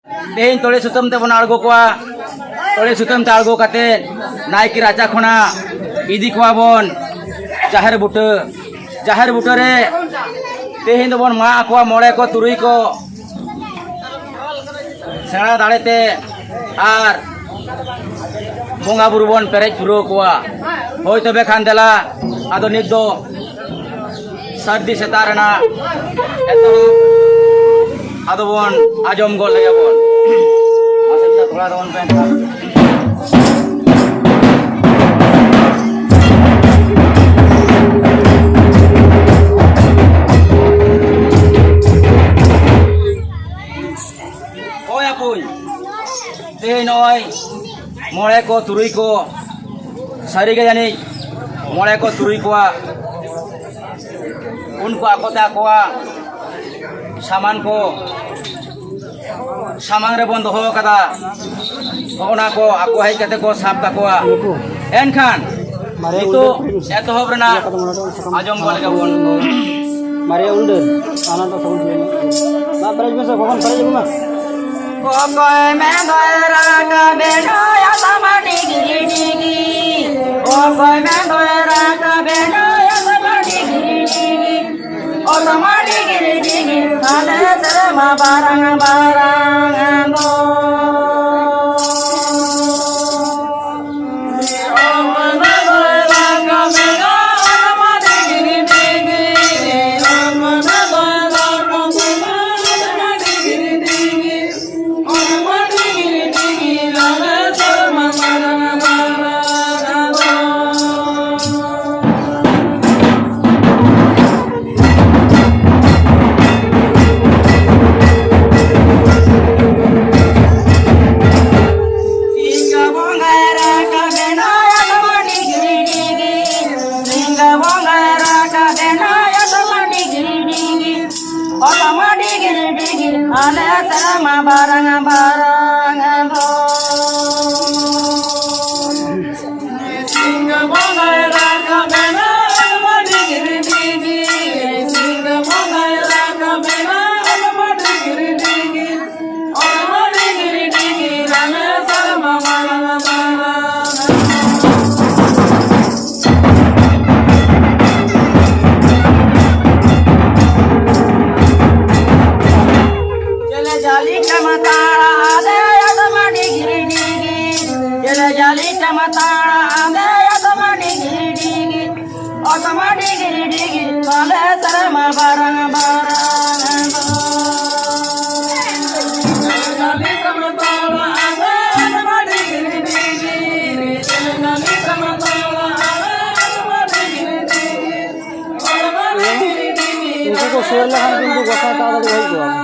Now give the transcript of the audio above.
तेहन तोड़े सुतम ते बन आड़गो कोआ तोड़े सुतम ते आड़गो काते नायकी राजा खना इदी कोआ बन जाहर बुट रे तेहन दो बन मा कोआ मोड़े को तुरुई को सेना दाड़ेते आर बोंगा बुरु बन पेरेज पुरो कोआ होय तबे खान देला आदो नित दो सर्दी सेतारना एतो आदो बन आजम गो लगे बन आसेता थोड़ा दोन पेन ओय आपुई ते नय मोड़े को तुरुई को सारी के जानी मोड़े को तुरुई को उनको आकोते आकोआ सामान को सामान रे बंद हो कदा होना को आको है कते को साफ ताकोआ एनखान itu eto hobrena ajong gol ga bon Maria Ulder anak to sabun ni ba paraj mesa kokon paraj ma kokoy me doira ka beno ya samani giri digi kokoy me doira ka beno ya samani giri digi o samani giri digi kale tere ma barang do Itu ko suara kan pintu gua kata ada di gua.